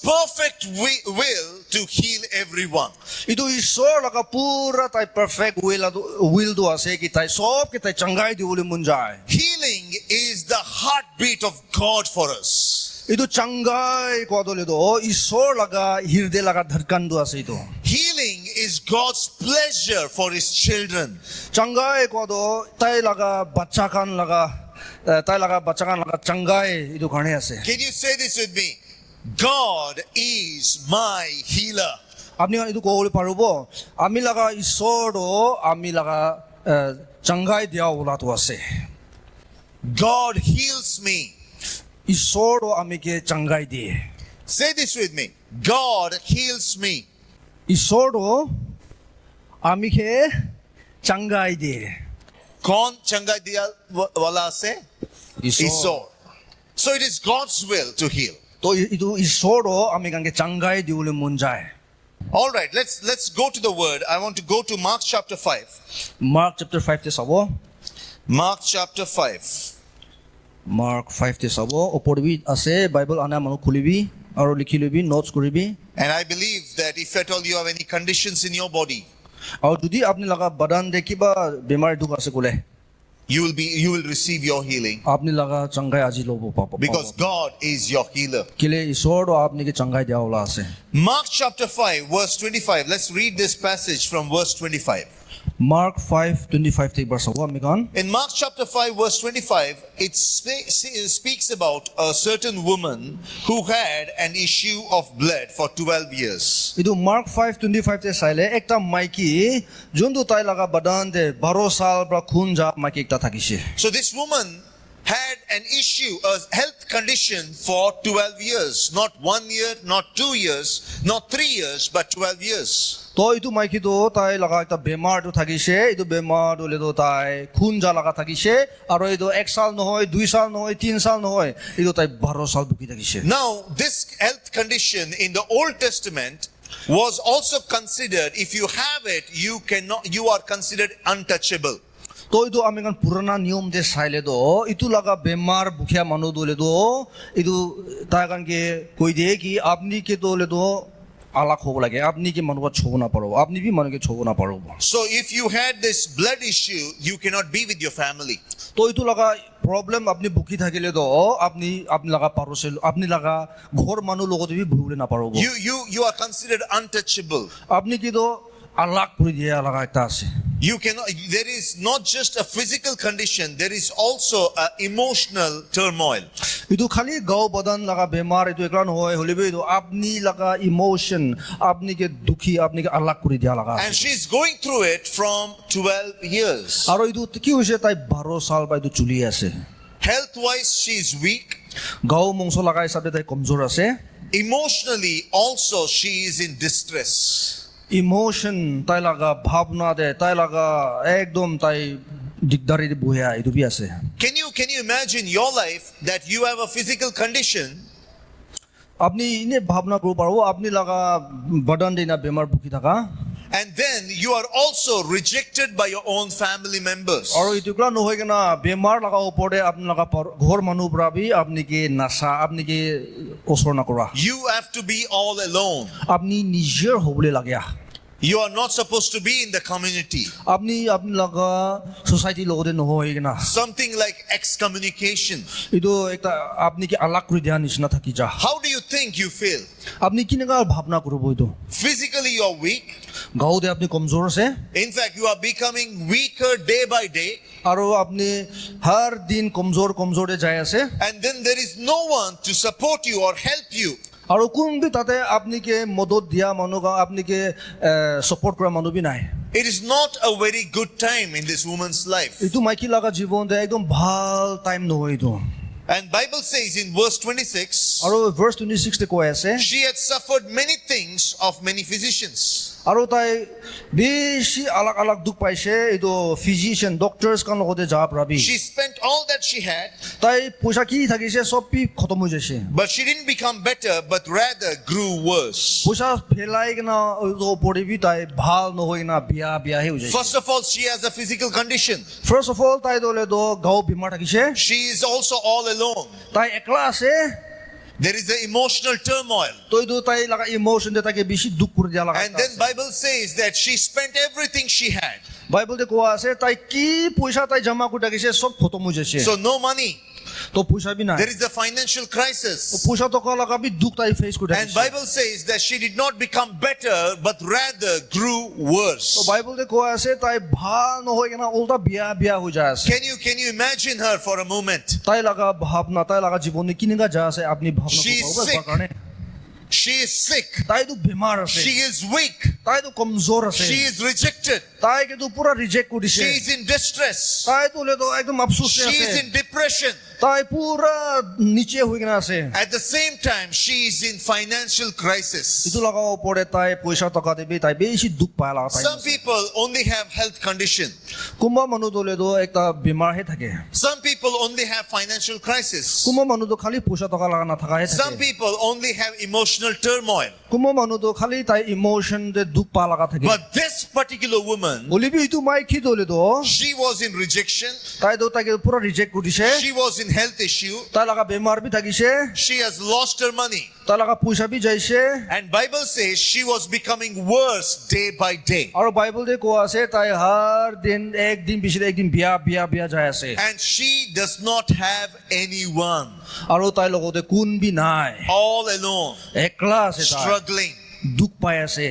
perfect will to heal everyone. Itu isor laga pura tai perfect will do ase ki tai sob ki tai changai di ule munjai. Healing is the heartbeat of God for us. Itu changai ko dole do isor laga hirde laga dharkan do ase itu. Healing is God's pleasure for His children. Changai ko do tai laga bacha kan laga changai itu karne ase. Can you say this with me? God is my healer. Apni kan itu ko ule parubo. Ami laga isor do ami laga changai dia ula tu ase. God heals me. Isor do ami ke changai di. Say this with me. God heals me. Isor do ami ke changai di. Kaun changai diya wala se? Isor. So it is God's will to heal. To itu isor do ami kan ke changai di ule munjai. All right, let's go to the word. I want to go to Mark chapter 5. Mark chapter 5 te sabo. Mark chapter 5. Mark 5 te sabo. Opor ase Bible ana manu khulibi aro likhilebi notes koribi. And I believe that if at all you have any conditions in your body, Aur jodi apni laga badan de kiba bemar duk ase kole you will receive your healing apni laga changai aji lobo papa. because God is your healer. Kile isor do apni ke changai dia wala ase. Mark chapter 5 verse 25. Let's read this passage from verse 25. Mark 5:25 te bar sabo ami kan. In Mark chapter 5 verse 25, it speaks about a certain woman who had an issue of blood for 12 years. Itu Mark 5:25 te saile ekta maiki jondu tai laga badan de 12 sal bra khun ja maiki ekta thakise. So this woman had an issue, a health condition for 12 years. Not 1 year, not 2 years, not 3 years, but 12 years. To itu maiki do tai laga ekta bemar do thakise. Itu bemar do le do tai khun ja laga thakise aro itu 1 sal nohoy 2 sal nohoy 3 sal nohoy itu tai 12 sal buki thakise. Now, this health condition in the Old Testament was also considered, if you have it, you are considered untouchable. To itu ami kan purana niyom de saile do itu laga bemar bukhia manu do le do itu ta kan ke koi de ki apni ke do le do alak hobo lage apni ke manu ko chobo na paro apni bhi manu ke chobo na paro. So if you had this blood issue, you cannot be with your family. To itu laga problem apni bukhi thakile do apni laga parosel apni laga ghor manu logot bhi bhule na paro. You are considered untouchable. Apni ki do alak kuri dia laga ekta ase. You cannot, there is not just a physical condition, there is also an emotional turmoil. Itu khali gao badan laga bemar itu ekran hoy holibe itu apni laga emotion apni ke dukhi apni ke alak kuri dia laga. And she's going through it from 12 years. Aro itu ki hoise tai 12 sal ba itu chuli ase. Health wise, she's weak. Gao mongso laga hisabe tai komjor ase. Emotionally also, she is in distress. Emotion tai laga bhavna de tai laga ekdom tai digdari de buhya itu bi ase. Can you imagine your life that you have a physical condition Apni ine bhavna karo paro apni laga badan de na bemar bukhi thaka and then you are also rejected by your own family members? aro itu kla no hoy na bemar laga opor de apni laga ghor manu pra bi apni ke nasa apni ke osor na kora. You have to be all alone. Apni nijer hobole lagya. You are not supposed to be in the community. Apni laga society logode no hoy na. Something like excommunication. Itu ekta apni ke alak kuri dia nisna thaki ja. How do you think you feel? Apni kinaga bhavna korobo itu. Physically you are weak. Gao de apni komjor ase. In fact, you are becoming weaker day by day. Aro apni har din komjor de jai ase. And then there is no one to support you or help you. Aro kun bi tate apni ke modod dia manu ka apni ke support kora manu bi nai. It is not a very good time in this woman's life. Itu maiki laga jibon de ekdom bhal time no hoy itu. And Bible says in verse 26, Aro verse 26 te koi ase. she had suffered many things of many physicians. Aro tai beshi alak duk paise itu physician doctors kan logode ja prabi. She spent all that she had, Tai poisa ki thakise sob pi khotom hoy jaise. but she didn't become better, but rather grew worse. Poisa phelai na opore bi tai bhal no hoy na bia he hoy jaise. First of all, she has a physical condition. First of all tai dole do gao bimar thakise. She is also all alone. Tai ekla ase There is an emotional turmoil. তো এইটো তাই লাগা emotion দে তাকে বেশি দুঃখ করে দিয়া লাগা And then Bible says that she spent everything she had. Bible দে কোয়া আছে তাই কি পয়সা তাই জমা করে রাখিছে সব খতম হয়ে যাচ্ছে So no money. তো পয়সা বি নাই There is a financial তো crisis. পয়সা তো কলা লাগা দুঃখ তাই ফেস করে And রাখিছে Bible says that she did not become better, but rather grew worse. তো বাইবেল দে কোয়া আছে তাই ভাল নহয় কেনা উল্টা বিয়া বিয়া হয়ে যায় আছে Can you imagine her for a moment? তাই লাগা ভাবনা তাই লাগা জীবনে কিনেগা যা আছে আপনি ভাবনা She is করতে sick. কারণে She is sick. তাই তো বেমার আছে She is weak. তাই তো কমজোর আছে She is rejected. তাই কিন্তু পুরা রিজেক্ট করিছে She is in distress. তাই তো লে তো একদম আফসোস She আছে is in depression. তাই পুরা নিচে হয়ে গেনা আছে At the same time, she is in financial crisis. ইটো লাগাও পড়ে তাই পয়সা টাকা দেবে তাই বেশি দুঃখ পায় লাগা তাই Some people only have health condition. কুম্বা মানুহ দলে তো একটা বেমাৰ হে থাকে Some people only have financial crisis. কুম্বা মানুহ তো খালি পয়সা টাকা লাগা না থাকা হে Some থাকে people only have emotional turmoil. কুম্বা মানুহ তো খালি তাই ইমোশন দে দুঃখ পা লাগা থাকে But this particular woman, বলিবি ইটো মাই কি দলে তো she was in rejection. তাই তো তাকে পুরা রিজেক্ট কৰিছে She was in health issue. তাই লাগা বেমাৰ B থাকিছে She has lost her money. তাই লাগা পয়সা বি যাইছে And Bible says she was becoming worse day by day. আৰু বাইবেল দে কোৱা আছে তাই হৰ দিন একদিন পিছত একদিন বিয়া বিয়া বিয়া যায় আছে And she does not have anyone. আৰু তাই লগতে কোন বি নাই All alone. একলা আছে তাই Struggling. দুঃখ পাই আছে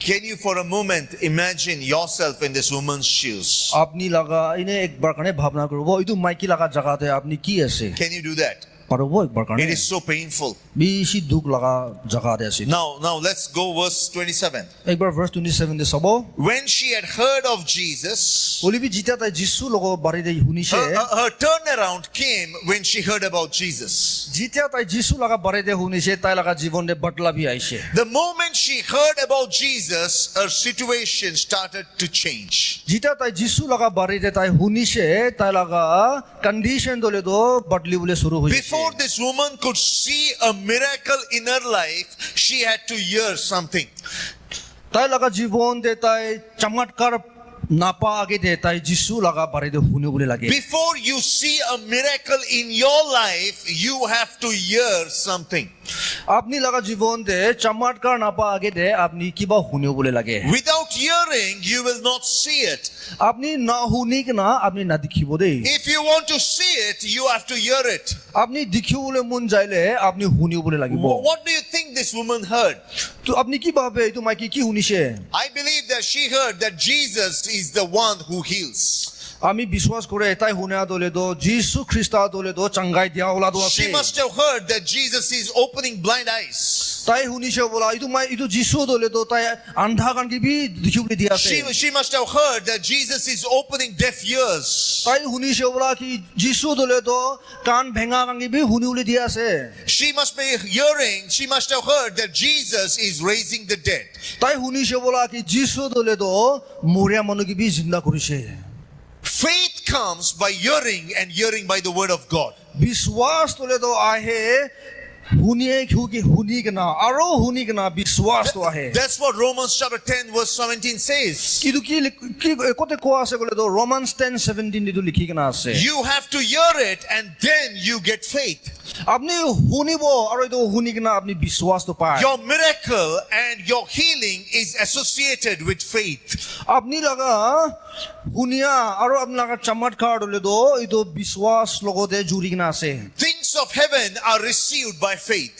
Can you for a moment imagine yourself in this woman's shoes? আপনি লাগা এনে একবাৰ কাৰণে ভাবনা কৰিব এইটো মাইকী লাগা জাগাতে আপনি কি আছে Can you do that? পারব একবাৰ কাৰণে It is so painful. বেশি দুঃখ লাগা জাগাতে আছে Now let's go verse 27. একবাৰ ভার্স 27 দে চাব When she had heard of Jesus, বলিবি যেতিয়া তাই যিশু লগ বাৰীতে শুনিছে her turnaround came when she heard about Jesus. যেতিয়া তাই যিশু লাগা বাৰীতে শুনিছে তাই লাগা জীৱনে বদলাবি আইছে The moment she heard about Jesus, her situation started to change. যেতিয়া তাই যিশু লাগা বাৰীতে তাই শুনিছে তাই লাগা কন্ডিশন দলে তো বদলিবলৈ শুরু হৈছে Before this woman could see a miracle in her life, she had to hear something. তাই লাগা জীবন দে তাই চমৎকার নাপা আগে দে তাই যিশু লাগা বাৰীতে শুনিবলৈ লাগে Before you see a miracle in your life, you have to hear something. আপনি লাগা জীবন দে চমৎকার নাপা আগে দে আপনি কিবা শুনিবলৈ লাগে Without hearing, you will not see it. আপনি না শুনি না আপনি না দেখিব দেই If you want to see it, you have to hear it. আপনি দেখিবলৈ মন যাইলে আপনি শুনিবলৈ লাগিব What do you think this woman heard? তো আপনি কি ভাবে এইটো মাইকি কি শুনিছে I believe that she heard that Jesus is the one who heals. আমি বিশ্বাস করে তাই শুনা দলে তো যিশু খ্রিস্ট দলে তো চাঙ্গাই দিয়া ওলা তো আছে She must have heard that Jesus is opening blind eyes. তাই শুনিছে বলা এইটো যিশু দলে তো তাই আন্ধা কান কি বি দেখিবলৈ দিয়া আছে She must have heard that Jesus is opening deaf ears. তাই শুনিছে বলা কি যিশু দলে তো কান ভেঙা কান কি বি শুনিবলৈ দিয়া আছে She must have heard that Jesus is raising the dead. তাই শুনিছে বলা কি যিশু দলে তো মৰিয়া মানুহ কি বি জিন্দা কৰিছে Faith comes by hearing, and hearing by the word of God. বিশ্বাস দলে তো আহে শুনি কেনা আৰু শুনি কেনা বিশ্বাস তো আহে That's what Romans chapter 10 verse 17 says. কিন্তু কি কতে কোৱা আছে ক'লে তো ৰোমান্স 10:17 দিটো লিখি কেনা আছে You have to hear it, and then you get faith. আপনি শুনিব আৰু এইটো শুনি কেনা আপনি বিশ্বাস তো পায় Your miracle and your healing is associated with faith. আপনি লাগা শুনিয়া আৰু আপনি লাগা চমৎকাৰ দলে তো এইটো বিশ্বাস লগতে জুৰি কেনা আছে Things of heaven are received by faith.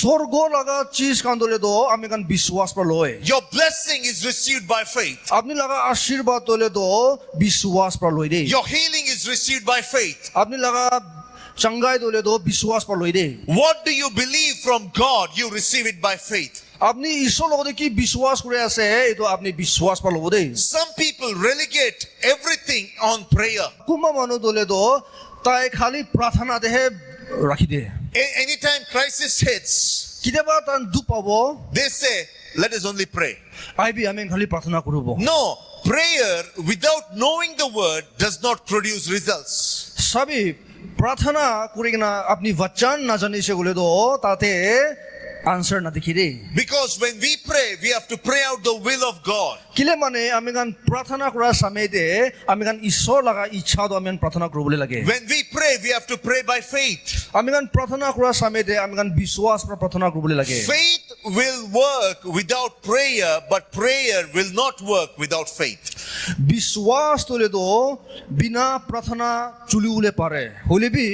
স্বর্গ লাগা চিজ কান দলে তো আমি কান বিশ্বাস পৰ লয় Your blessing is received by faith. আপনি লাগা আশীর্বাদ দলে তো বিশ্বাস পৰ লয় দেই Your healing is received by faith. আপনি লাগা চাঙ্গাই দলে তো বিশ্বাস পৰ লয় দেই What do you believe from God? You receive it by faith. আপনি ঈশ্বর লগতে কি বিশ্বাস করে আছে এইটো আপনি বিশ্বাস পৰ লব দেই Some people relegate everything on prayer. কোনোবা মানুহ দলে তো তাই খালি প্ৰাৰ্থনা দেহে ৰাখি দিয়ে Anytime crisis hits, কেতিয়াবা তান দুখ পাব they say, let us only pray. আইবি আমি খালি প্ৰাৰ্থনা কৰিব No, prayer without knowing the word does not produce results. চাবি প্ৰাৰ্থনা কৰি কিনা আপনি বচন না জানিছে বলে তো তাতে আনসার না দেখি রে Because when we pray, we have to pray out the will of God. কিলে মানে আমি গান প্রার্থনা করার সময়তে আমি গান ঈশ্বর লাগা ইচ্ছা তো আমি গান প্রার্থনা করবলে লাগে When we pray, we have to pray by faith. আমি গান প্রার্থনা করার সময়তে আমি গান বিশ্বাস করে প্রার্থনা করবলে লাগে Faith will work without prayer, but prayer will not work without faith. বিশ্বাস তোলে তো বিনা প্রার্থনা চুলিউলে পারে হলে বি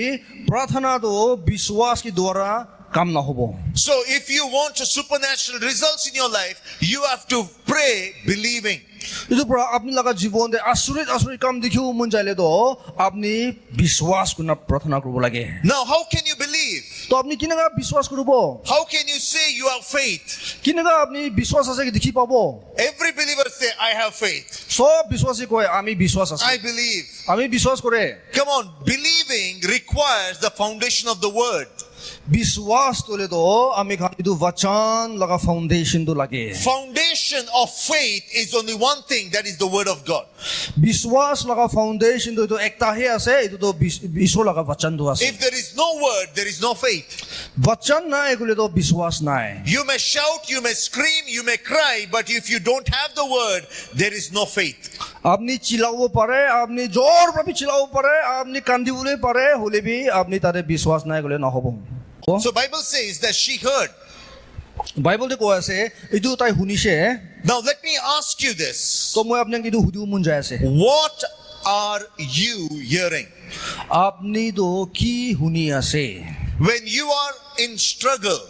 প্রার্থনা তো বিশ্বাস কি দ্বারা কাম না হবো So if you want a supernatural results in your life, you have to pray believing. ಇದು ಪುರ আপনি লাগা জীবনে আশ্চর্য কাম দেখিও মন চাইলে তো আপনি বিশ্বাস করে প্রার্থনা করব লাগে Now, how can you believe? তো আপনি কিনাগা বিশ্বাস করব How can you say you have faith? কিনাগা আপনি বিশ্বাস আছে কি দেখি পাবো Every believer say, I have faith. সব বিশ্বাসী কয় আমি বিশ্বাস আছে I believe. আমি বিশ্বাস করে Come on, believing requires the foundation of the word. বিশ্বাস তোলে তো আমি খানিদু वचन লাগা ফাউন্ডেশন তো লাগে Foundation of faith is only one thing, that is the word of God. বিশ্বাস লাগা ফাউন্ডেশন তো একটা হে আছে এটো তো ঈশ্বর লাগা वचन তো আছে If there is no word, there is no faith. वचन না এগুলো তো বিশ্বাস নাই You may shout, you may scream, you may cry, but if you don't have the word, there is no faith. আপনি চিল্লাবো পারে আপনি জোর ভাবে চিল্লাবো পারে আপনি কান্দিবলে পারে হলে বি আপনি তারে বিশ্বাস নাই গলে না হবো So Bible says that she heard. বাইবেলতে কোৱা আছে এইটো তাই শুনিছে Now let me ask you this. তো মই আপোনাক এইটো সুধিব মন যায় আছে What are you hearing? আপনি তো কি শুনি আছে When you are in struggle,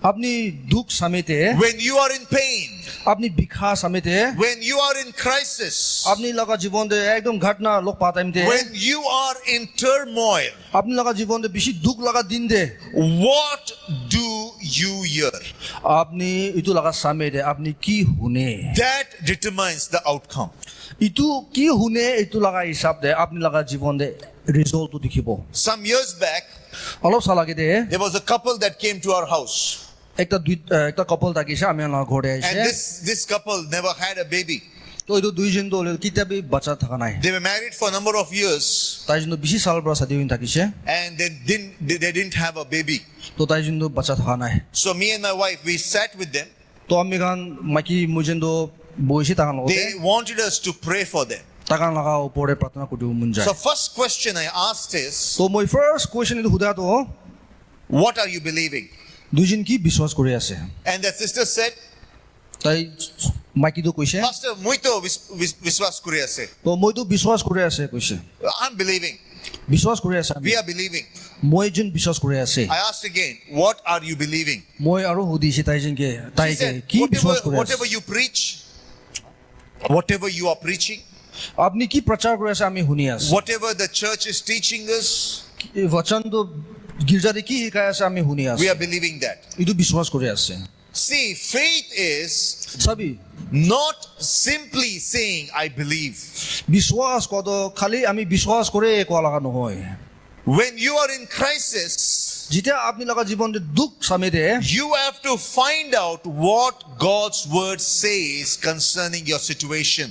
আপনি দুঃখ সামিতে when you are in pain, আপনি বিখা সামিতে when you are in crisis, আপনি লগা জীবনতে একদম ঘটনা লোক পাতাইমতে when you are in turmoil, আপনি লগা জীবনতে বেশি দুঃখ লগা দিন দে what do you hear? আপনি ইটো লগা সামিতে আপনি কি শুনে That determines the outcome. ইটো কি শুনে ইটো লগা হিসাব দে আপনি লগা জীবনতে রিজাল্টটো দেখিব Some years back, অলপ সালাগে দে there was a couple that came to our house. একটা কপল থাকিছে আমি আমার ঘরে And আইছে this couple never had a baby. তো এইটো দুইজন তো কিতাবি বাচ্চা থাকা নাই They were married for a number of years, তাই জন্য বেশি সাল পৰা সাদি হইন থাকিছে and they didn't have a baby. তো তাই জন্য বাচ্চা থাকা নাই So me and my wife, we sat with them. তো আমি গান মাকি মুজেন তো বইছি তাকান লগতে They wanted us to pray for them. তাকান লাগা উপরে প্রার্থনা করিব মন যায় So first question I asked is, তো মই ফার্স্ট কোয়েশ্চন ইটো হুদা তো what are you believing? দুইজন কি বিশ্বাস করে আছে And the sister said, তাই মাইকি তো কইছে Pastor, moi to viswas kuri ase. তো মই তো বিশ্বাস করে আছে কইছে I'm believing. বিশ্বাস করে আছে আমি We are believing. মই যেন বিশ্বাস করে আছে I asked again, what are you believing? মই আৰু হুদিছে তাই যেনকে She তাইকে said, কি বিশ্বাস করে আছে whatever you preach, whatever you are preaching, আপনি কি প্রচার করে আছে আমি শুনি আছি whatever the church is teaching us, এই বচন তো গির্জাতে কি শিকায় আছে আমি শুনি আছি we are believing that. ইটো বিশ্বাস করে আছে See, faith is সবই not simply saying, I believe. বিশ্বাস কত খালি আমি বিশ্বাস করে কোৱা লাগা নহয় When you are in crisis, যেতিয়া আপনি লগা জীবনে দুঃখ সামিতে you have to find out what God's word says concerning your situation.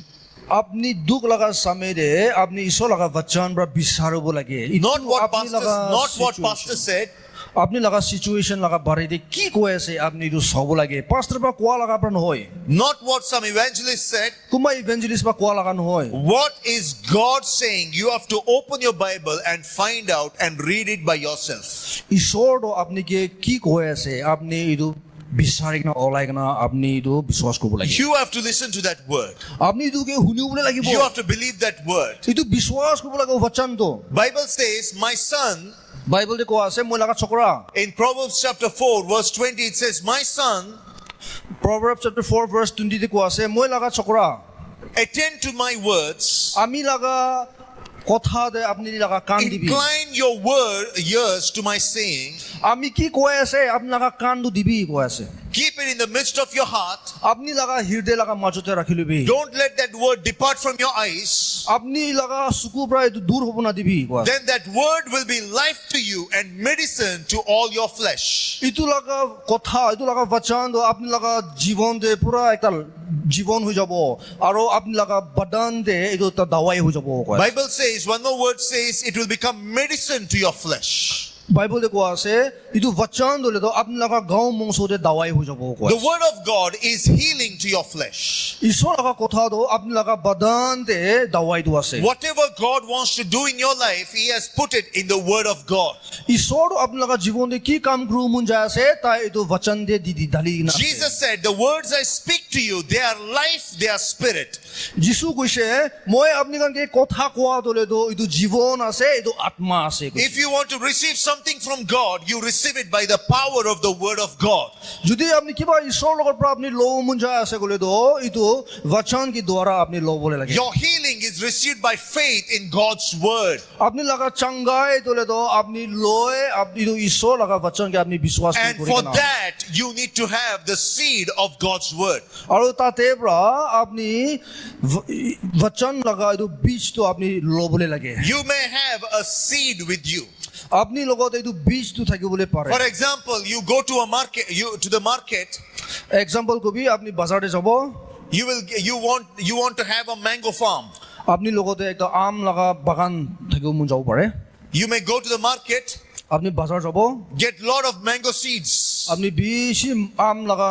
আপনি দুঃখ লাগা সামিতে আপনি ঈশ্বর লাগা বচন বা বিচাৰিব লাগে Not what pastor said. আপনি লাগা সিচুয়েশন লাগা বাড়িতে কি কৈ আছে আপনি ইটো চাব লাগে পাষ্টৰ বা কোৱা লাগা পৰা নহয় Not what some evangelist said. কোনোবা ইভেঞ্জেলিষ্ট বা কোৱা লাগা নহয় What is God saying? You have to open your Bible and find out and read it by yourself. ঈশ্বৰ তো আপনি কি কৈ আছে আপনি ইটো বিচাৰি কিনা ওলাই কিনা আপনি ইটো বিশ্বাস কৰিব লাগে You have to listen to that word. আপনি ইটোকে শুনিবলৈ লাগিব You have to believe that word. ইটো বিশ্বাস কৰিব লাগে বচন তো Bible says, my son, বাইবেলতে কোৱা আছে মই লাগা চকৰা in Proverbs chapter 4 verse 20, it says, my son, Proverbs chapter 4 verse 20 তে কোৱা আছে মই লাগা চকৰা attend to my words. আমি লাগা কথা দে আপনি লাগা কান দিবি Incline your ears to my saying. আমি কি কৈ আছে আপনি লাগা কান দিবি কৈ আছে Keep it in the midst of your heart. আপনি লাগা হৃদয় লাগা মাজতে ৰাখি lobby Don't let that word depart from your eyes. আপনি লাগা চকু পৰা এইটো দূৰ হ'ব না দিবি কৈ Then that word will be life to you and medicine to all your flesh. ইটো লাগা কথা ইটো লাগা বচন আপনি লাগা জীবন দে পুৰা একটা জীবন হৈ যাব আৰু আপনি লাগা বদন দে এইটো এটা দাৱাই হৈ যাব কৈ Bible says, one more word says, it will become medicine to your flesh. বাইবলে কোৱা আছে ইটো বচন দলেতো আপোনালোকৰ গাঁও মংসতে দাৱাই হৈ যাব কোৱা The word of God is healing to your flesh. ঈশ্বৰৰ কথাটো আপোনালোকৰ বদনতে দাৱাইটো আছে Whatever God wants to do in your life, He has put it in the word of God. ঈশ্বৰ আপোনালোকৰ জীৱনতে কি কাম কৰিব মন যায় আছে তাই এইটো বচন দে দি ঢালি না Jesus said, the words I speak to you, they are life, they are spirit. যিশু কৈছে মই আপোনালোকে কথা কোৱা দলেতো এইটো জীৱন আছে এইটো আত্মা আছে If you want to receive something from God, you receive it by the power of the word of God. যদি আপনি কিবা ঈশ্বৰৰ লগৰ পৰা আপনি লব মন যায় আছে গলেতো এইটো বচন কি দ্বাৰা আপনি লবলে লাগে Your healing is received by faith in God's word. আপনি লাগা চাঙ্গাই দলেতো আপনি লয় আপনি ঈশ্বৰ লগা বচন কে আপনি বিশ্বাস And কৰি for না that, you need to have the seed of God's word. আৰু তাতে পৰা আপনি বচন লগা এইটো বীজটো আপনি লবলে লাগে You may have a seed with you. আপনি লগত এইটো বীজটো থাকিবলৈ পাৰে For example, you go to a market, to the market, example কবি আপনি বাজারে যাব you want to have a mango farm. আপনি লগতে একটা আম লগা বাগান থাকিব মন যাব পাৰে You may go to the market, আপনি বাজার যাব get lot of mango seeds, আপনি বেশি আম লগা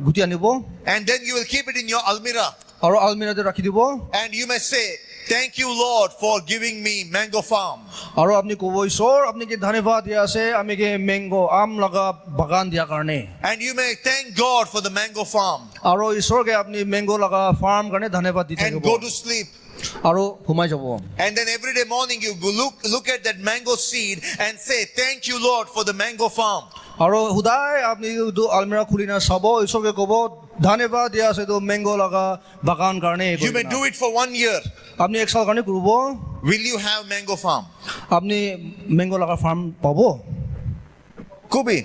গুটি আনিব and then you will keep it in your almirah. আৰু আলমিৰাতে ৰাখি দিব And you may say, thank you Lord for giving me mango farm. আৰু আপনি কব ঈশ্বৰ আপনি কি ধন্যবাদ দিয়া আছে আমি কি ম্যাঙ্গো আম লগা বাগান দিয়া কাৰণে And you may thank God for the mango farm. আৰু ঈশ্বৰকে আপনি ম্যাঙ্গো লগা ফাৰ্ম কাৰণে ধন্যবাদ দি And থাকিব go to sleep. আৰু ঘুমাই যাব And then every day morning you look at that mango seed and say, thank you Lord for the mango farm. আৰু সদায় আপনি আলমিৰা খুলি না চাব ঈশ্বৰকে কব ধন্যবাদ দিয়া আছে তো ম্যাঙ্গো লগা বাগান কাৰণে You may do it for 1 year. আপনি এক সাল কাৰণে কৰিব Will you have mango farm? আপনি ম্যাঙ্গো লগা ফাৰ্ম পাব Kubi.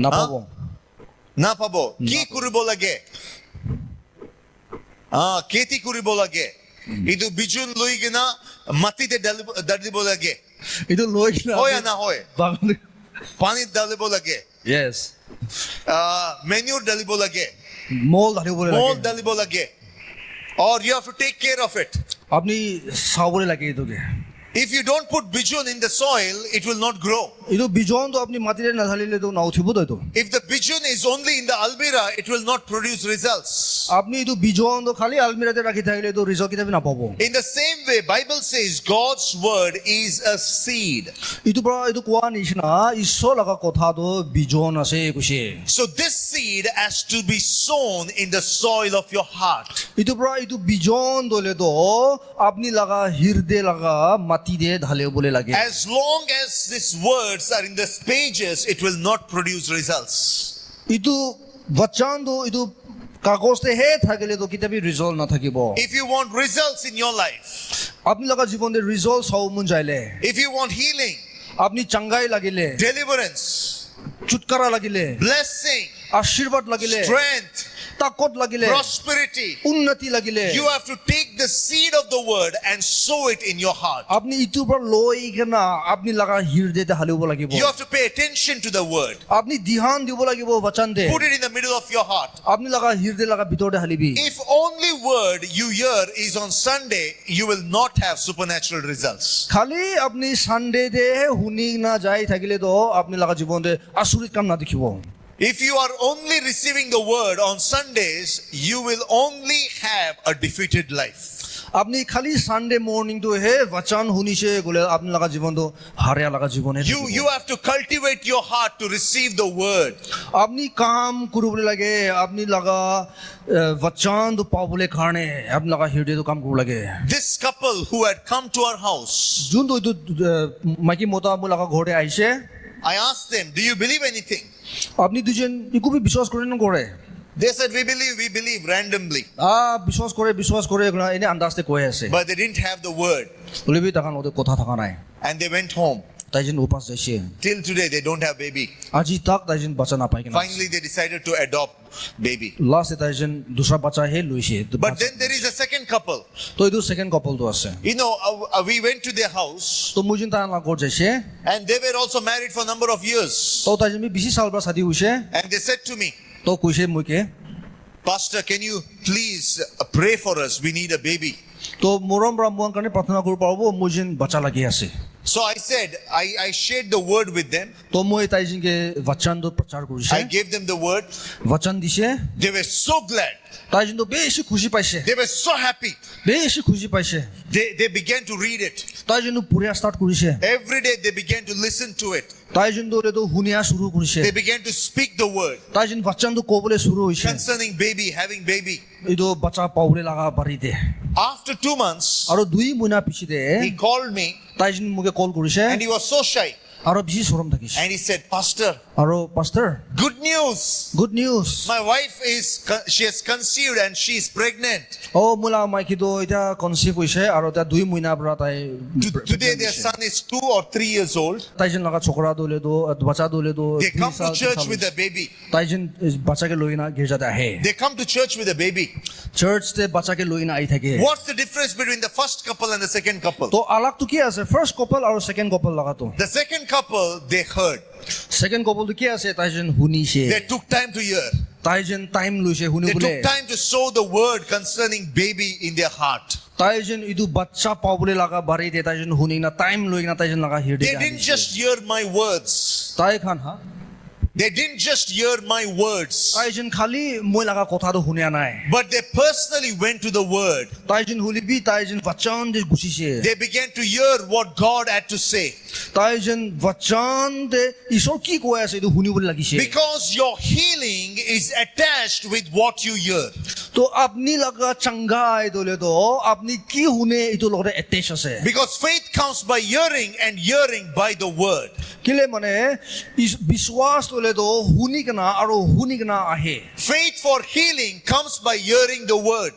নাপাব Na pabo. Ki kuribo lage. Keti kuribo lage. Idu bijun loigena matite dalibo lage. এইটো লৈ কিনে Hoya na hoy. বাগান Pani dalibo lage. Yes Manure dalibo lage. মল ধাৰিবলৈ Mold লাগে dalibo lage. Or you have to take care of it. আপনি চাবলৈ লাগে এইটোকে If you don't put bijun in the soil, it will not grow. এইটো বিজনটো আপনি মাটিৰে নাঢালিলেতো নাউঠিব তো এইটো If the bijun is only in the almirah, it will not produce results. আপনি এইটো বিজনটো খালি আলমিৰাতে ৰাখি থাকিলেতো ৰিজল্ট কিতাপি নাপাব In the same way, Bible says God's word is a seed. এইটো পৰা এইটো কোৱা নিচিনা ঈশ্বৰ লগা কথাটো বিজন আছে কৈছে So this seed has to be sown in the soil of your heart. এইটো পৰা এইটো বিজন দলেতো আপনি লগা হৃদয় লগা মাটিৰে ঢালিবলৈ লাগে As long as these words are in the pages, it will not produce results. এইটো বচনটো এইটো কাগজতেহে থাকিলেতো কিতাপি ৰিজল্ট নাথাকিব If you want results in your life, আপনি লগা জীৱনতে ৰিজল্ট চাব মন যাইলে if you want healing, আপনি চাঙ্গাই লাগিলে deliverance, চুটকাৰা লাগিলে blessing, আশীৰ্বাদ লাগিলে strength, তাকত লাগিলে prosperity, উন্নতি লাগিলে you have to take the seed of the word and sow it in your heart. আপনি ইটোৰ পৰা লৈ কিনা আপনি লগা হৃদয়তে হালিব লাগিব You have to pay attention to the word. আপনি ধ্যান দিব লাগিব বচনতে Put it in the middle of your heart. আপনি লগা হৃদয় লগা ভিতৰতে হালিবি If only word you hear is on Sunday, you will not have supernatural results. খালি আপনি সানডেতে শুনি না যাই থাকিলে তো আপনি লগা জীৱনতে আচৰিত কাম না দেখিব If you are only receiving the word on Sundays, you will only have a defeated life. আপনি খালি সানডে মর্নিংটো হে বচন শুনিছে গলে আপনি লগা জীৱনটো হাৰিয়া লগা জীৱনে You have to cultivate your heart to receive the word. আপনি কাম কৰিবলৈ লাগে আপনি লগা বচনটো পাবলৈ কাৰণে আপনি লগা হৃদয়টো কাম কৰিব লাগে This couple who had come to our house, যোনটো এইটো মাইকী মতা মোৰ লগা ঘৰতে আহিছে I asked them, do you believe anything? আপনি দুজন একো বিশ্বাস কৰে নকৰে They said, we believe randomly. বিশ্বাস কৰে এনে আন্দাজতে কৈ আছে But they didn't have the word. বলিবি তাকান ওদের কথা থাকা নাই And they went home. তাই যেন উপাস যাইছে Till today, they don't have baby. আজি তাক তাই যেন বাচ্চা নাপায় কিনা Finally, they decided to adopt baby. লাস্টে তাই যেন দুসরা বাচ্চা হে লইছে But then there is a second couple. তো এইটো সেকেন্ড কাপলটো আছে You know, we went to their house. তো মুই যেন তার ঘর যাইছে And they were also married for a number of years. তো তাই যেন 20 সাল পৰা শাদী হৈছে And they said to me, তো কইছে মুইকে Pastor, can you please pray for us? We need a baby. তো মৰম পৰা মোৰ কাৰণে প্ৰাৰ্থনা কৰিব পাৰিব মোৰ যেন বাচ্চা লাগি আছে So I said, I shared the word with them. তো মই তাই যেনকে বচনটো প্ৰচাৰ কৰিছে I gave them the word. বচন দিছে They were so glad. তাই যেন বেছি খুশি পাইছে They were so happy. বেছি খুশি পাইছে They began to read it. তাই যেন পঢ়িয়া ষ্টাৰ্ট কৰিছে Every day they began to listen to it. তাই যেন তো শুনিয়া শুরু কৰিছে They began to speak the word তাই যেন বচনটো ক'বলৈ শুরু হৈছে concerning baby, having baby. এইটো বাচ্চা পাবলৈ লগা বাৰীতে After 2 months, আৰু 2 মহিনা পিছতে he called me তাই যেন মোকে কল কৰিছে and he was so shy. আৰু বেছি শৰম থাকিছে And he said, Pastor, আৰু pastor good news. Good news My wife she has conceived and she is pregnant. মোলা মাইকীটো এতিয়া কনচিভ হৈছে আৰু এতিয়া 2 মহিনাৰ পৰা তাই Today their son is 2 or 3 years old. তাই যেন লগা ছোকৰা দলে দো বাচ্চা দলে দো They come to church with a baby. তাই যেন বাচ্চাকে লৈ না গিৰ্জাতে আহে They come to church with a baby. চাৰ্চতে বাচ্চাকে লৈ না আহি থাকে What's the difference between the first couple and the second couple? তো আলাগটো কি আছে ফাৰ্স্ট কাপল আৰু সেকেন্ড কাপল লগাটো The second couple, they heard. Second কাপলটো কি আছে তাই যেন শুনিছে They took time to hear. তাই যেন টাইম লৈছে They শুনিবলৈ took time to sow the word concerning baby in their heart. তাই যেন ইটো বাচ্চা পাবলৈ লগা বাৰীতে তাই যেন শুনি না টাইম লৈ না তাই যেন লগা They Hridoy didn't just hear my words. তাই খান হা They didn't just hear my words. তাই যেন খালি মই লগা কথাটো শুনিয়া নাই But they personally went to the word. তাই যেন শুনিবি তাই যেন বচন দে গুচিছে They began to hear what God had to say. তাই যেন বচন দে ঈশ্বৰ কি কৈ আছে এইটো শুনিবলৈ লাগিছে Because your healing is attached with what you hear. তো আপনি লগা চংগাই দলে তো আপনি কি শুনে এইটো লগতে এটেচ আছে Because faith comes by hearing and hearing by the word. কিলে মানে বিশ্বাস দলে তো শুনি কেনা আৰু শুনি কেনা আহে Faith for healing comes by hearing the word.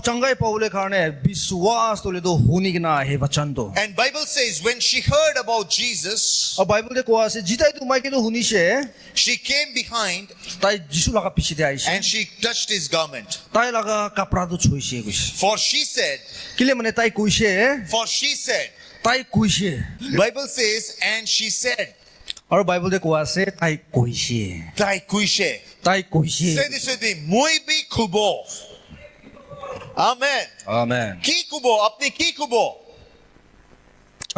চংগাই পাবলৈ কাৰণে বিশ্বাস দলে তো শুনি কেনা আহে বচনটো And Bible says when she heard about Jesus, আৰু বাইবেলতে কোৱা আছে জিতাই তোমাক কিন্তু শুনিছে she came behind তাই যিশু লগা পিছতে আহিছে and she touched his garment. তাই লগা কাপড়াটো ছুঁইছে কৈছে For she said, কিলে মানে তাই কৈছে তাই কৈছে Bible says, and she said, আৰু বাইবেলতে কোৱা আছে তাই কৈছে Tai kuishe. তাই কৈছে Say this with me. Muy bi kubo. Amen. Amen Ki kubo. Apni ki kubo.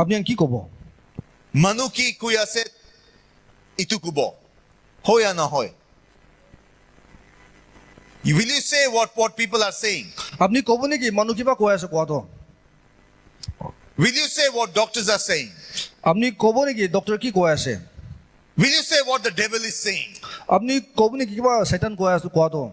আপুনি কি ক'ব Manu ki kuyase itu kubo. Hoy na hoy. Will you say what people are saying? আপুনি ক'ব নেকি মানুহ কিবা কৈ আছে কোৱাটো Will you say what doctors are saying? আপুনি ক'ব নেকি ডক্টৰ কি কৈ আছে Will you say what the devil is saying? আপুনি ক'ব নেকি কিবা শয়তান কৈ আছে কোৱাটো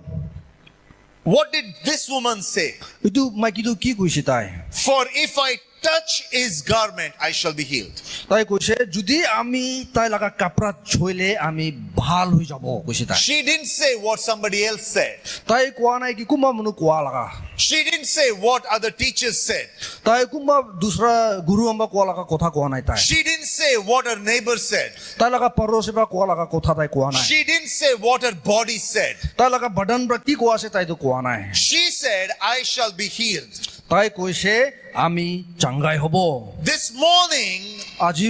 What did this woman say? এইটো মাইকীটো কি কৈছে তাই For if I touch his garment, I shall be healed. তাই কৈছে যদি আমি তাই লগা কাপড়া ছুঁইলে আমি ভাল হৈ যাব কৈছে তাই She didn't say what somebody else said. তাই কোৱা নাই কি কোনোবা মানুহ কোৱা লগা She didn't say what other teachers said. তাই কোনোবা দুসৰা গুৰু আম্বা কোৱা লগা কথা কোৱা নাই তাই She didn't say what her neighbor said. তাই লগা পৰচে পৰা কোৱা লগা কথা তাই কোৱা নাই She didn't say what her body said. তাই লগা বদন পৰা কি কোৱা আছে তাইতো কোৱা নাই She said, I shall be healed. তাই কৈছে আমি চাংগাই হ'ব This morning, আজি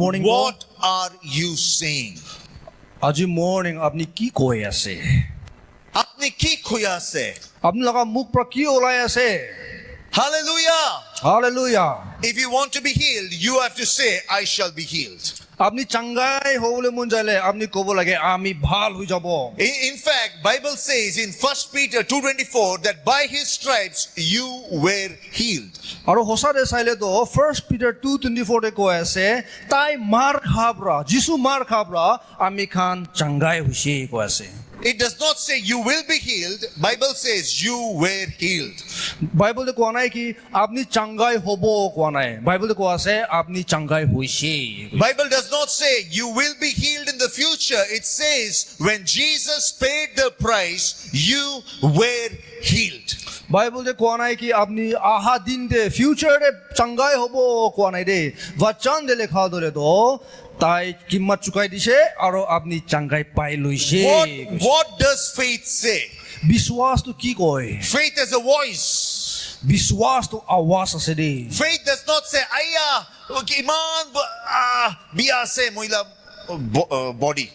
morning what are you saying? আজি মৰ্নিং আপুনি কি কৈ আছে Apni ki kuya se? আপুনি লগা মুখ পৰা কি ওলাই আছে Hallelujah. Hallelujah If you want to be healed, you have to say, I shall be healed. আপনি চাংগাই হ'বলৈ মন যালে আপনি ক'ব লাগে আমি ভাল হৈ যাব In fact, Bible says in 1 Peter 2:24 that by his stripes you were healed. আৰু সঁচাৰে চাইলেতো ফাৰ্ষ্ট পিটাৰ 2:24 তে কৈ আছে তাই মাৰ খাবৰা যিছু মাৰ খাবৰা আমি খান চাংগাই হৈছে কৈ আছে It does not say you will be healed. Bible says you were healed. বাইবেলতে কোৱা নাই কি আপনি চাংগাই হ'ব কোৱা নাই বাইবেলতে কোৱা আছে আপনি চাংগাই হৈছে Bible does not say you will be healed in the future. It says when Jesus paid the price, you were healed. বাইবেলতে কোৱা নাই কি আপনি আহা দিন দে ফিউচাৰে চাংগাই হ'ব কোৱা নাই দে বচন দে লেখা দলে তো তাই কিম্মত চুকাই দিছে আৰু আপনি চাংগাই পাই লৈছে What does faith say? বিশ্বাসটো কি কয় Faith is a voice. বিশ্বাসটো আৱাজ আছে দে Faith does not say, Aya, iman biase moila body.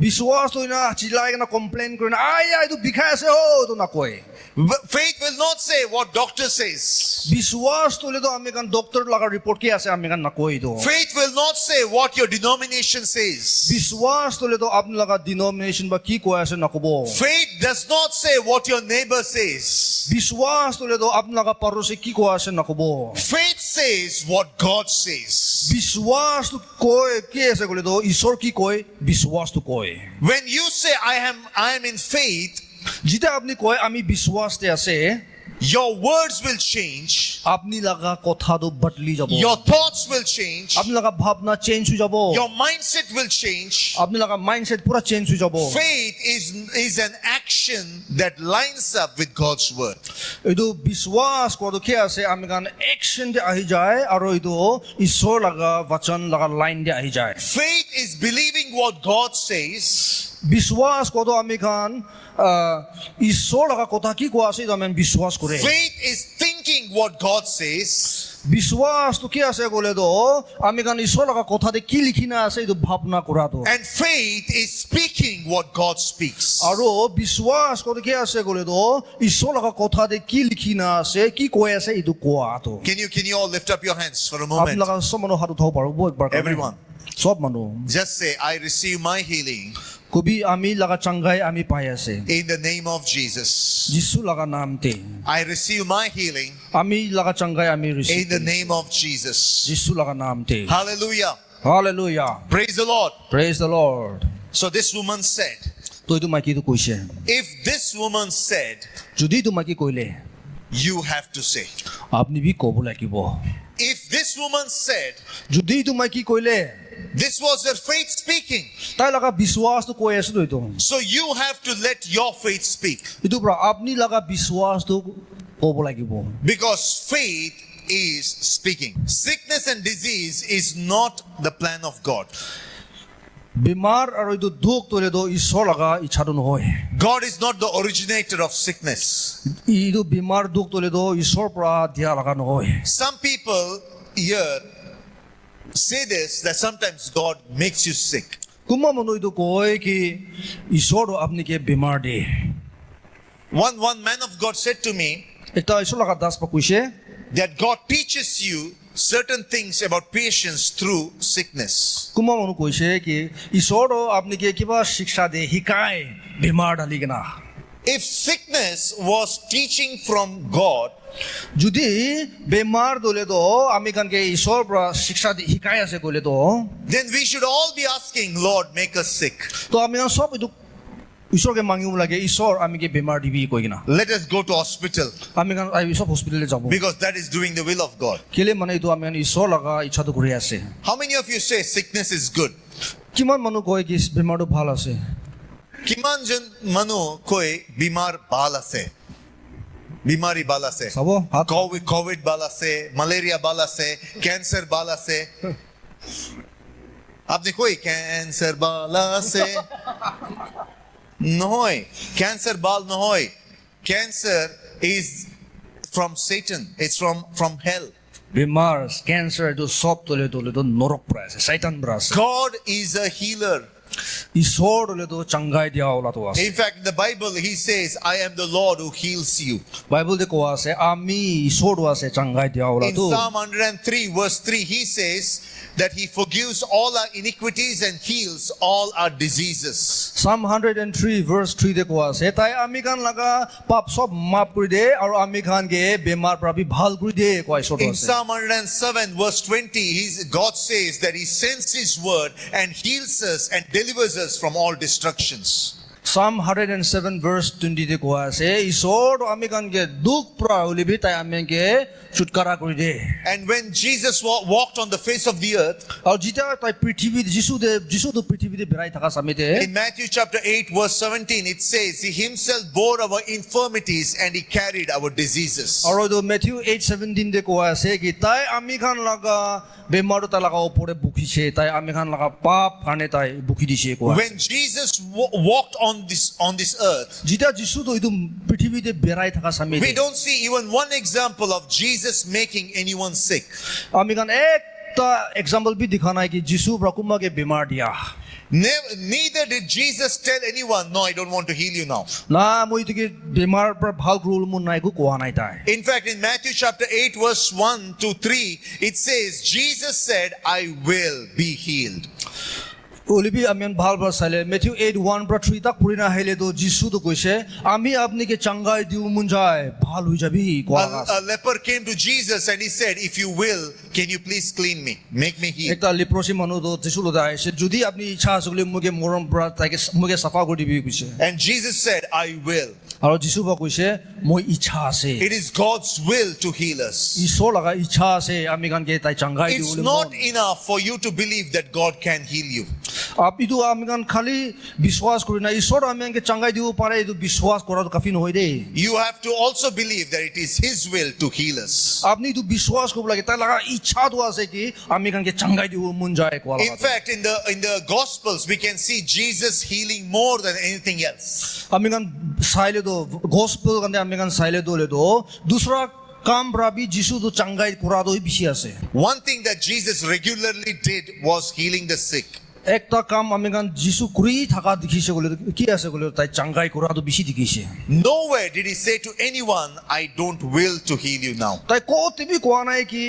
বিশ্বাসটো না চিলাই না কমপ্লেইন কৰি না আই এইটো বিষাই আছে ও তো নকয় Faith will not say what doctor says. विश्वास तो ले तो अमेरिकन डॉक्टर लगा रिपोर्ट किया से अमेरिकन ना कोई दो Faith will not say what your denomination says. विश्वास तो ले तो आपने लगा डिनोमिनेशन बा की कोई ऐसे ना कबो Faith does not say what your neighbor says. विश्वास तो ले तो आपने लगा पड़ोसी की कोई ऐसे ना कबो Faith says what God says. विश्वास तो कोई की ऐसे बोले तो ईश्वर की कोई विश्वास तो कोई When you say I am in faith, जिते आपने कोई आमी विश्वास ते ऐसे your words will change, आपने लगा कोथा दो बदली जाबो your thoughts will change, आपने लगा भावना चेंज हो जाबो your mindset will change. आपने लगा माइंडसेट पूरा चेंज हो जाबो Faith is an action that lines up with God's word. इदो विश्वास को तो क्या से अमेरिकन एक्शन दे आही जाए और इदो ईश्वर लगा वचन लगा लाइन दे आही जाए Faith is believing what God says. विश्वास को तो अमेरिकन ईश्वर लगा कोथा की को आसे तो हमें विश्वास करे Faith is thinking what God says. विश्वास तो क्या से बोले तो अमेरिकन ईश्वर लगा कोथा दे की लिखी ना आसे तो भावना करा तो And faith is speaking what God speaks. और विश्वास को तो क्या से बोले तो ईश्वर लगा कोथा दे की लिखी ना आसे की कोई ऐसे इदो को आ तो Can you all lift up your hands for a आप moment? लगा सब मनो हाथ उठाओ पारो वो एक बार करना। Everyone. सब मनो Just say, I receive my healing कभी आमी लगा चंगाई आमी पाया से in the name of Jesus. जिसु लगा नाम ते I receive my healing आमी लगा चंगाई आमी in receive the name of Jesus. जिसु लगा नाम ते Hallelujah. Hallelujah Praise the Lord. Praise the Lord So this woman said, तो इदो माकी तो कोइसे if this woman said, जुदी तो माकी कोइले you have to say. आपने भी कोबो लागिबो If this woman said, जुदी तो माकी कोइले this was her faith speaking. ताई लगा विश्वास तो कोई ऐसे तो इदो So you have to let your faith speak. इदो ब्रा आपनी लगा विश्वास तो कोबो लागिबो Because faith is speaking. Sickness and disease is not the plan of God. बीमार और इदो दुख तो ले दो ईश्वर लगा इच्छा तो नहोय God is not the originator of sickness. इदो बीमार दुख तो ले दो ईश्वर प्रा दिया लगा नहोय Some people here say this, that sometimes God makes you sick. कुम्मा मनो इदो कोई कि ईश्वर आपने के बीमार दे One man of God said to me एक तो ईश्वर लगा दास पकुशे that God teaches you certain things about patience through sickness. कुम्मा मनो कोइसे कि ईश्वर आपने के किबा शिक्षा दे हिकाय बीमार डाली गना If sickness was teaching from God, जुदी बीमार दोले दो अमेरिकन के ईश्वर प्रा शिक्षा दे हिकाय से कोले दो then we should all be asking, Lord, make us sick. तो अमेरिकन सब इदो ईश्वर के मांगियो लगे ईश्वर आमी के बीमार दिबी कोई गना Let us go to hospital American आई सब हॉस्पिटल ले जाबो because that is doing the will of God. केले माने तो अमेरिकन ईश्वर लगा इच्छा तो करे आसे How many of you say sickness is good? किमान मनो कोई कि बीमार तो ভাল আছে Kiman jan manu koi bimar bal ase. Bimari bal ase. सबो हाथ COVID bal ase, malaria bal ase, cancer bal ase. आपने कोई cancer bal ase? Nohoy. Cancer bal nohoy. Cancer is from Satan. It's from hell. बीमार cancer तो सब तो ले तो नरक प्रा আছে शैतान प्रा আছে God is a healer. ईश्वर ले तो चंगाई दिया होला तो আছে In fact, in the Bible, he says, I am the Lord who heals you. Bible दे को আছে আমি ईश्वर আছে चंगाई दिया होला In तो Psalm 103, verse 3, he says that he forgives all our iniquities and heals all our diseases. Psalm 103 verse 3 दे को আছে তাই আমি কান লাগা পাপ সব মাফ করে দে আর আমি কান কে বেমার প্রাবি ভাল করে দে কো ईश्वर In আছে Psalm 107, verse 20, God says that he sends his word and heals us and delivers us from all destructions. Psalm 107 verse 20 दे को আছে ईश्वर আমি কান কে দুঃখ প্রা হলিবি তাই আমি কে छुटकारा করে দে And when Jesus walked on the face of the earth, আর যেটা তাই পৃথিবী যিশু তো পৃথিবীতে বেড়াই থাকা সামিতে in Matthew chapter 8, verse 17, it says, he himself bore our infirmities and he carried our diseases. আর তো ম্যাথিউ 8:17 দে কোয়া আছে কি তাই আমি খান লাগা বেমারতা লাগা উপরে বুকিছে তাই আমি খান লাগা পাপ কানে তাই বুকি দিছে কোয়া When Jesus walked on this earth, যেটা যিশু তো ইদু পৃথিবীতে বেড়াই থাকা সামিতে we don't see even one example of Jesus making anyone sick. আমি খান একটা एग्जांपल भी दिखाना है कि যিশু ब्रकुमा के बीमार दिया Neither did Jesus tell anyone, no, I don't want to heal you now. না মই তোকে বেমাৰ পৰা ভাল কৰিবলৈ মন নাই একো কোৱা নাই তাই In fact, in Matthew chapter 8, verse 1 to 3, it says, Jesus said, I will be healed. ওলিবি আমি ভাল ভাল চাইলে মেথিউ 8:1 পৰা 3 তাক পঢ়ি নাহিলে তো যিশুতো কৈছে আমি আপনিকে চাংগাই দিও মন যায় ভাল হৈ যাবি কোৱা A leper came to Jesus and he said, if you will, can you please clean me? Make me heal. একটা লেপ্রসি মানুহ তো যিশুলৈ আহিছে যদি আপনি ইচ্ছা আছে বুলি মোকে মৰম পৰা তাকে মোকে সাফা কৰি দিবি কৈছে And Jesus said, I will. আৰু যিশু বা কৈছে মই ইচ্ছা আছে It is God's will to heal us. ঈশ্বৰ লগা ইচ্ছা আছে আমি কানকে তাই চাংগাই It's দিবলৈ not enough for you to believe that God can heal you. আপনি তো আমি কান খালি বিশ্বাস কৰি না ঈশ্বৰ আমি কানকে চাংগাই দিব পাৰে এইটো বিশ্বাস কৰাটো কাফি নহয় দেই You have to also believe that it is His will to heal us. আপনি তো বিশ্বাস কৰিব লাগে তাই লগা ইচ্ছাটো আছে কি আমি কানকে চাংগাই দিব মন যায় কোৱা In fact, in the Gospels, we can see Jesus healing more than anything else. আমি কান চাইলে তো গসপেল কানে আমি কান চাইলে তো লেতো দুসরা কাম রাবি যিশু তো চাংগাই কৰাটো বেছি আছে One thing that Jesus regularly did was healing the sick. একটা কাম আমি কান যিশু কৰি থাকা দেখিছে বলে কি আছে বলে তাই চাংগাই কৰাটো বেছি দেখিছে Nowhere did He say to anyone, I don't will to heal you now. তাই কতবি কোৱা নাই কি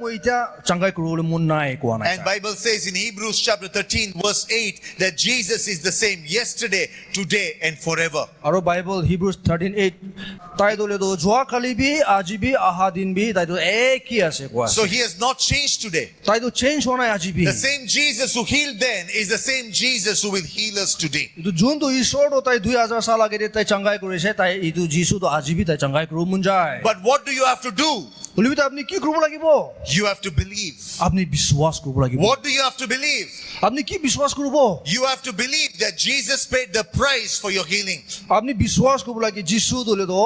মই এটা চাংগাই কৰিবলৈ মন নাই কোৱা নাই And Bible says in Hebrews chapter 13 verse 8 that Jesus is the same yesterday, today and forever. আৰু বাইবেল হিব্ৰুজ 13:8 তাই দলে তো যোৱা কালি বি আজি বি আহা দিন বি তাই তো কি আছে কোৱা So He has not changed today. তাই তো চেঞ্জ হোৱা নাই আজি B The same Jesus who healed then is the same Jesus who will heal us today. কিন্তু যোনটো ঈশ্বৰ তাই 2000 সাল আগেৰে তাই চাংগাই কৰিছে তাই এইটো যিশু তো আজি বি তাই চাংগাই কৰিব মন যায় But what do you have to do? বলিবি আপনি কি কৰিব লাগিব You have to believe. আপনি বিশ্বাস কৰিব লাগিব What do you have to believe? আপনি কি বিশ্বাস কৰিব You have to believe that Jesus paid the price for your healing. আপনি বিশ্বাস কৰিব লাগে যিশু দলে তো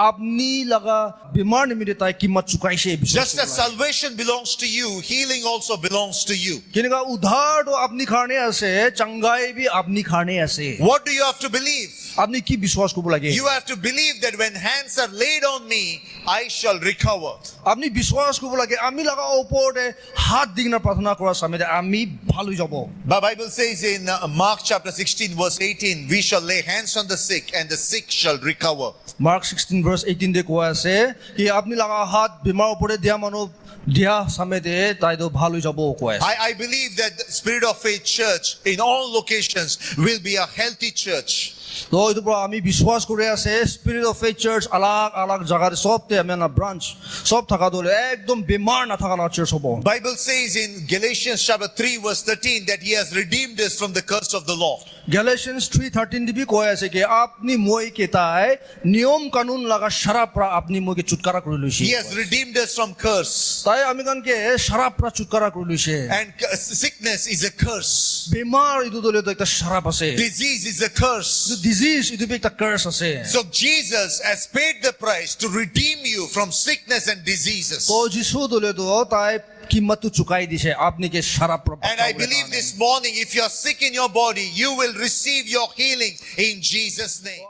আপনি লাগা বেমাৰ নিমিত্তে তাই কিমান চুকাইছে বিশ্বাস Just as salvation belongs to you, healing also belongs to you. কেনেকা উদ্ধাৰ তো আপনি কাৰণে আছে চাংগাই বি আপনি কাৰণে আছে What do you have to believe? আপনি কি বিশ্বাস কৰিব লাগে You have to believe that when hands are laid on me, I shall recover. আপনি বিশ্বাস কৰিব লাগে আমি লাগা ওপৰতে হাত দিগনা প্ৰাৰ্থনা কৰা সামনে আমি ভাল হৈ যাব The Bible says in Mark chapter 16 verse 18, we shall lay hands on the sick and the sick shall recover. Mark 16:18 দে কোৱা আছে কি আপনি লাগা হাত বেমাৰ ওপৰতে দিয়া মানুহ দিয়া সামনে তাই তো ভাল হৈ যাব কোৱা আছে I believe that the Spirit of Faith Church in all locations will be a healthy church. তো এইটো পৰা আমি বিশ্বাস কৰি আছে স্পিৰিট অফ ফেথ চাৰ্চ আলাগ আলাগ জাগাত সবতে আমি না ব্রাঞ্চ সব থাকা দলে একদম বেমাৰ না থাকা না চাৰ্চ হ'ব Bible says in Galatians chapter 3 verse 13 that He has redeemed us from the curse of the law. গ্যালাটিয়ান্স 3:13 দিবি কৈ আছে কি আপনি মই কেতাই নিয়ম কানুন লাগা শরাব পৰা আপনি মইকে ছুটকাৰা কৰি লৈছে He has redeemed us from curse. তাই আমি কানকে শরাব পৰা ছুটকাৰা কৰি লৈছে And sickness is a curse. বেমাৰ ইটো দলে তো একটা শরাব আছে Disease is a curse. Disease ইটো একটা কার্স আছে So Jesus has paid the price to redeem you from sickness and diseases. তো যিশু দলে তো তাই কিম্মতটো চুকাই দিছে আপনি কে শরাব পৰা And I believe this morning, if you are sick in your body, you will receive your healing in Jesus' name.